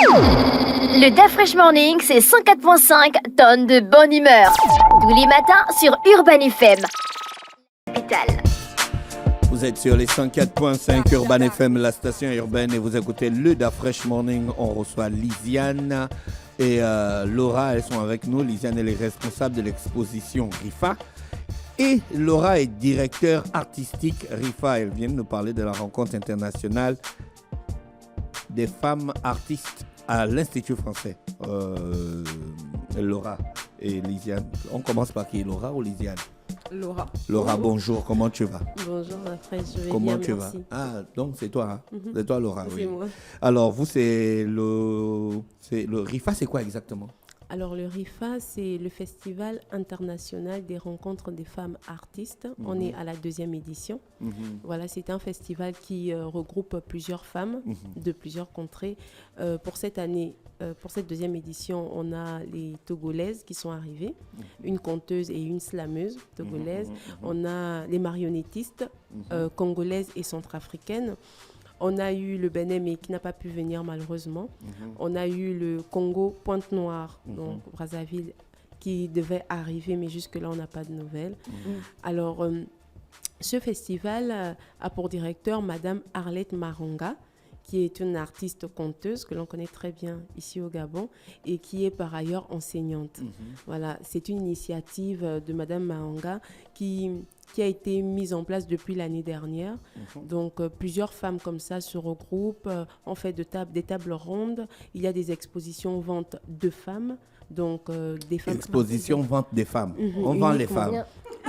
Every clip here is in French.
Le DAF Fresh Morning, c'est 104.5 tonnes de bonne humeur. Tous les matins sur Urban FM. Capitale. Vous êtes sur les 104.5 Urban FM, la station urbaine, et vous écoutez le DAF Fresh Morning. On reçoit Lisiane et Laura, elles sont avec nous. Lisiane, elle est responsable de l'exposition RIFA. Et Laura est directeur artistique RIFA. Elle vient de nous parler de la rencontre internationale des femmes artistes à l'Institut français. Laura et Lisiane. On commence par qui, Laura ou Lisiane? Laura. Laura, bonjour, comment tu vas? Bonjour, ma frère, je vais Comment bien, tu merci. vas? Ah, donc c'est toi, hein? C'est toi, Laura, C'est oui. moi. Alors, vous, c'est le RIFA, c'est quoi exactement? Alors, le RIFA, c'est le Festival international des rencontres des femmes artistes. On est à la 2e édition. Voilà, c'est un festival qui regroupe plusieurs femmes de plusieurs contrées. Pour cette année, pour cette 2e édition, on a les Togolaises qui sont arrivées, une conteuse et une slameuse togolaise. On a les marionnettistes congolaises et centrafricaines. On a eu le Bénin, mais qui n'a pas pu venir malheureusement. On a eu le Congo Pointe-Noire, donc Brazzaville, qui devait arriver, mais jusque-là, on n'a pas de nouvelles. Alors, ce festival a pour directeur Madame Arlette Maronga, qui est une artiste conteuse que l'on connaît très bien ici au Gabon et qui est par ailleurs enseignante. Voilà, c'est une initiative de Madame Maronga qui a été mise en place depuis l'année dernière. Donc, plusieurs femmes comme ça se regroupent, on fait des tables rondes. Il y a des expositions vente de femmes. Donc, des femmes... Exposition vente des femmes. On vend les femmes.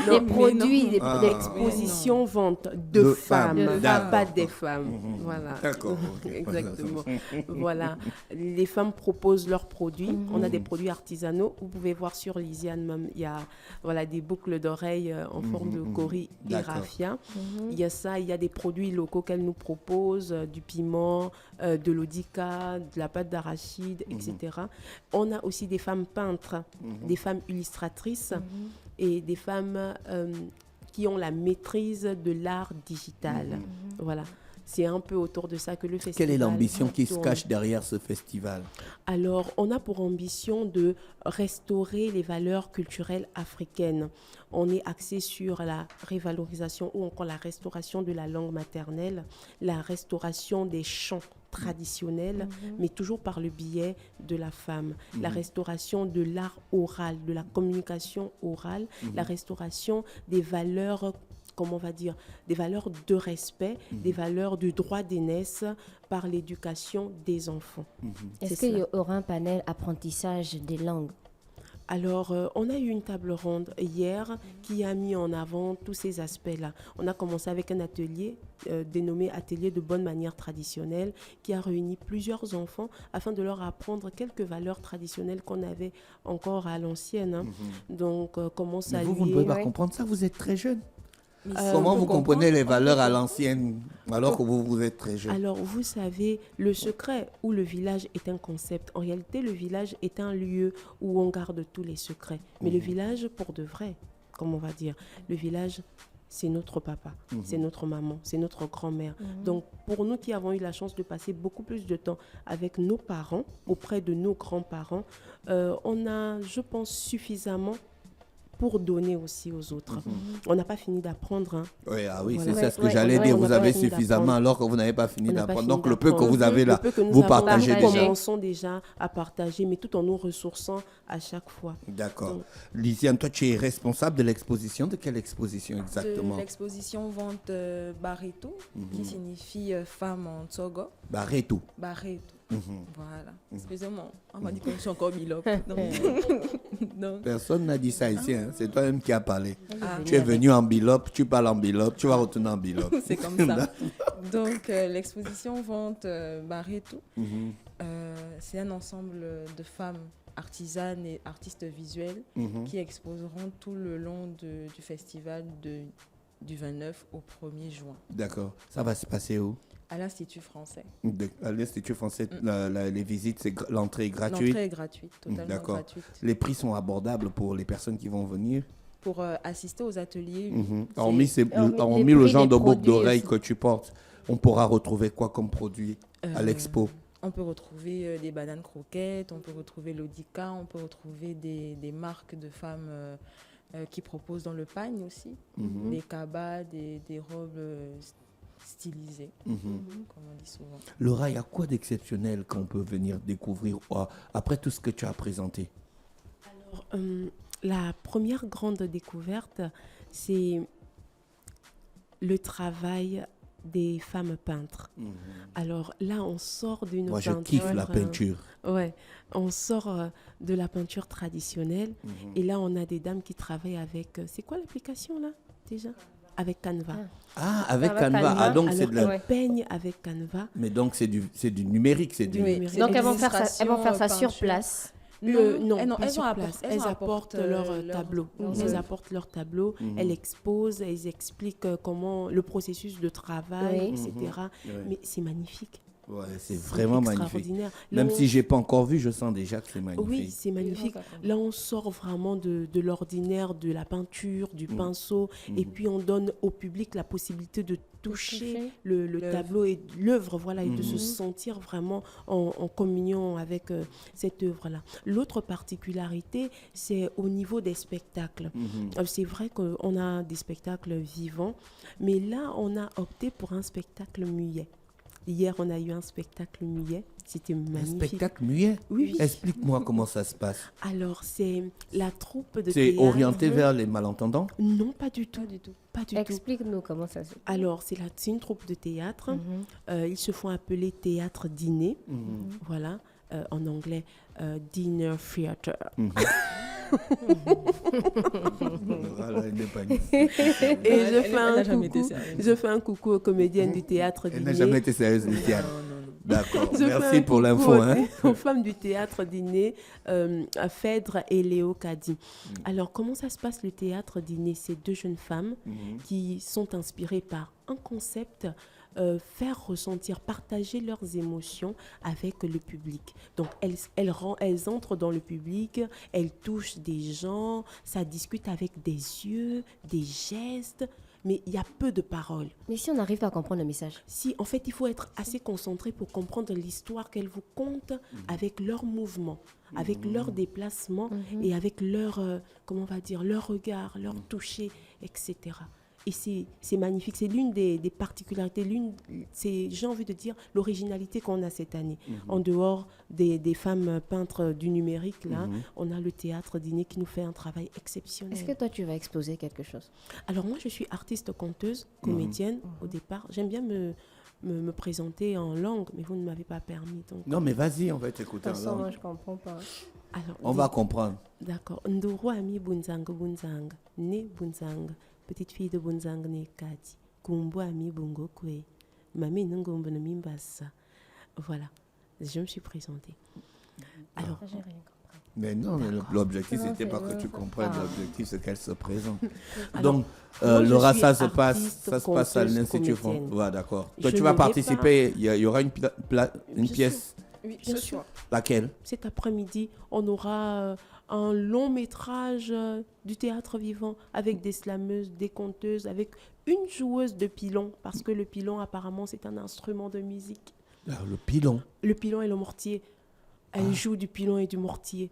Des produits, des L'exposition vente de femmes, D'accord. pas des femmes. Voilà. D'accord. Exactement. Voilà. Les femmes proposent leurs produits. On a des produits artisanaux. Vous pouvez voir sur Lisiane même, il y a des boucles d'oreilles en forme de cori et D'accord. raffia. Il y a ça, il y a des produits locaux qu'elle nous propose, du piment, de l'odika, de la pâte d'arachide, etc. On a aussi des femmes peintres, des femmes illustratrices et des femmes qui ont la maîtrise de l'art digital. Voilà. C'est un peu autour de ça que le festival... Quelle est l'ambition qui se tourne. cache derrière ce festival? Alors, on a pour ambition de restaurer les valeurs culturelles africaines. On est axé sur la révalorisation ou encore la restauration de la langue maternelle, la restauration des chants traditionnels, mais toujours par le biais de la femme. La restauration de l'art oral, de la communication orale, la restauration des valeurs, comment on va dire, des valeurs de respect, des valeurs du droit d'aînesse par l'éducation des enfants. Est-ce qu'il y aura un panel apprentissage des langues? Alors, on a eu une table ronde hier qui a mis en avant tous ces aspects-là. On a commencé avec un atelier dénommé Atelier de bonne manière traditionnelle qui a réuni plusieurs enfants afin de leur apprendre quelques valeurs traditionnelles qu'on avait encore à l'ancienne. Donc, comment Mais saluer... vous ne pouvez pas comprendre ça, vous êtes très jeune. Euh, Comment on vous peut comprenez les valeurs à l'ancienne alors que vous êtes très jeune? Alors, vous savez, le secret ou le village est un concept. En réalité, le village est un lieu où on garde tous les secrets. Mais le village, pour de vrai, comme on va dire, le village, c'est notre papa, c'est notre maman, c'est notre grand-mère. Donc, pour nous qui avons eu la chance de passer beaucoup plus de temps avec nos parents, auprès de nos grands-parents, on a, je pense, suffisamment pour donner aussi aux autres. On n'a pas fini d'apprendre. Hein. Oui, Voilà. c'est ça ce que j'allais dire. on Vous n'a pas avez fini suffisamment d'apprendre. alors que vous n'avez pas fini On n'a pas d'apprendre. fini Donc le peu que d'apprendre. vous avez là, Le peu que nous vous avons, partagez nous déjà. commençons déjà à partager, mais tout en nous ressourçant à chaque fois. D'accord. Donc, Lisiane, toi tu es responsable de l'exposition. De quelle exposition exactement? De l'exposition vente Barreto, qui signifie femme en Togo. Barreto. Barreto. Voilà. Excusez-moi, on m'a dit que je suis encore bilope. Donc, Personne n'a dit ça ici. Hein. C'est toi-même qui as parlé. Ah. Tu es venu en bilope, tu parles en bilope, tu vas retourner en bilope. c'est comme ça. Donc, l'exposition vente Barreto, c'est un ensemble de femmes artisanes et artistes visuels qui exposeront tout le long du festival du 29 au 1er juin. D'accord. Ça va se passer où? À l'Institut français. À l'Institut français, les visites, l'entrée est gratuite. L'entrée est gratuite, totalement D'accord. gratuite. Les prix sont abordables pour les personnes qui vont venir. Pour assister aux ateliers, Hormis hormis le les genre prix de des boucle produits d'oreille aussi. que tu portes, on pourra retrouver quoi comme produit à l'expo? On peut retrouver des bananes croquettes, on peut retrouver l'Odica, on peut retrouver des marques de femmes qui proposent dans le pagne aussi, des cabas, des robes stylisées, comme on dit souvent. Laura, il y a quoi d'exceptionnel qu'on peut venir découvrir après tout ce que tu as présenté? Alors, la première grande découverte, c'est le travail des femmes peintres. Alors là, on sort d'une peinture... Moi, je kiffe la peinture. Ouais, on sort de la peinture traditionnelle et là, on a des dames qui travaillent avec... c'est quoi l'application là, déjà? Avec Canva. Ah, avec Canva. Ah, donc c'est de la... Elles peignent avec Canva. Mais donc, c'est du numérique. C'est du numérique. Donc, elles vont faire ça sur place. Non, pas sur place. Elles apportent leur tableau. Elles apportent leur tableau, elles exposent, elles expliquent comment le processus de travail, etc. Mais c'est magnifique. Ouais, c'est vraiment magnifique. Même si je n'ai pas encore vu, je sens déjà que c'est magnifique. Oui, c'est magnifique. Là, on sort vraiment de l'ordinaire, de la peinture, du pinceau, et puis on donne au public la possibilité de toucher le tableau et l'œuvre, voilà, et de se sentir vraiment en communion avec cette œuvre-là. L'autre particularité, c'est au niveau des spectacles. C'est vrai qu'on a des spectacles vivants, mais là, on a opté pour un spectacle muet. Hier, on a eu un spectacle muet. C'était magnifique. Un spectacle muet? Oui. Explique-moi comment ça se passe. Alors, c'est la troupe de théâtre. C'est orienté vers les malentendants? Non, pas du tout. Explique-nous comment ça se passe. Alors, c'est une troupe de théâtre. Ils se font appeler théâtre dîner. Voilà. En anglais, dinner theater. Et je fais un coucou aux comédiennes du théâtre dîner. Elle n'a jamais été sérieuse, Lysiane. D'accord, merci pour l'info. Aux femmes du théâtre dîner, Phèdre et Léo Kadi. Alors, comment ça se passe le théâtre dîner? C'est deux jeunes femmes qui sont inspirées par un concept, faire ressentir, partager leurs émotions avec le public. Donc, elles entrent dans le public, elles touchent des gens, ça discute avec des yeux, des gestes, mais il y a peu de paroles. Mais si on n'arrive pas à comprendre le message? Si, en fait, il faut être assez concentré pour comprendre l'histoire qu'elles vous content avec leurs mouvements, avec leurs déplacements et avec leur, comment on va dire, leur regard, leur toucher, etc. Et c'est magnifique. C'est l'une des particularités, j'ai envie de dire, l'originalité qu'on a cette année. En dehors des femmes peintres du numérique, là, on a le théâtre dîner qui nous fait un travail exceptionnel. Est-ce que toi, tu vas exposer quelque chose? Alors moi, je suis artiste conteuse, comédienne au départ. J'aime bien me présenter en langue, mais vous ne m'avez pas permis. Donc... Non, mais vas-y, on va t'écouter en langue. Moi, je ne comprends pas. Alors, on va comprendre. D'accord. Ndoro ami bunzang, ne bunzang. Petite fille de Bunzang ne Kati, Kumbo ami Bungo Kwe, Mami Nungombo ne Mimbasa. Voilà, je me suis présentée. Alors, j'ai rien compris. Mais non, l'objectif, c'était pas que tu comprennes, l'objectif, c'est qu'elle se présente. Alors, donc, Laura, ça se passe à l'Institut français. Voilà, d'accord. Toi, tu vas participer, il y aura une pièce. Oui, bien sûr. Laquelle? Cet après-midi, on aura un long métrage du théâtre vivant avec des slameuses, des conteuses, avec une joueuse de pilon, parce que le pilon, apparemment, c'est un instrument de musique. Alors, le pilon? Le pilon et le mortier. Elle joue du pilon et du mortier.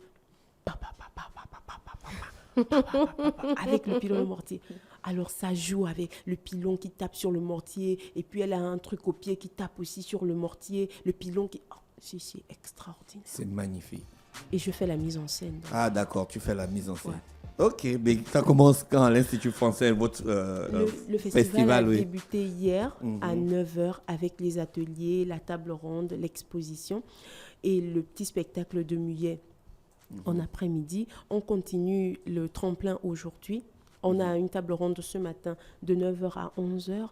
Avec le pilon et le mortier. Alors, ça joue avec le pilon qui tape sur le mortier, et puis elle a un truc au pied qui tape aussi sur le mortier, le pilon qui... Oh, c'est extraordinaire. C'est magnifique. Et je fais la mise en scène. Donc. Ah, d'accord, tu fais la mise en scène. Ouais. Ok, mais ça commence quand à l'Institut français, votre le festival a débuté hier à 9h avec les ateliers, la table ronde, l'exposition et le petit spectacle de muet en après-midi. On continue le tremplin aujourd'hui. On a une table ronde ce matin de 9h à 11h,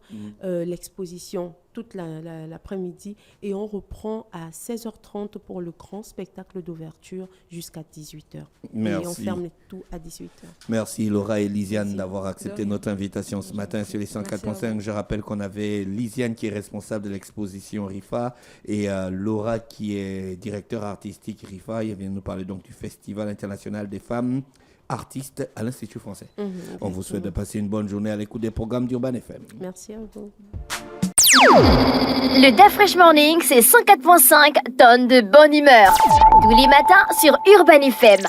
l'exposition toute l'après-midi et on reprend à 16h30 pour le grand spectacle d'ouverture jusqu'à 18h. Merci. Et on ferme tout à 18h. Merci Laura et Lysiane d'avoir accepté notre invitation ce matin sur les 104.5. Je rappelle qu'on avait Lysiane qui est responsable de l'exposition RIFA et Laura qui est directeur artistique RIFA. Elle vient nous parler donc du Festival international des femmes artistes à l'Institut français. On vous souhaite de passer une bonne journée à l'écoute des programmes d'Urban FM. Merci à vous. Le Da Fresh Morning, c'est 104.5 tonnes de bonne humeur. Tous les matins sur Urban FM.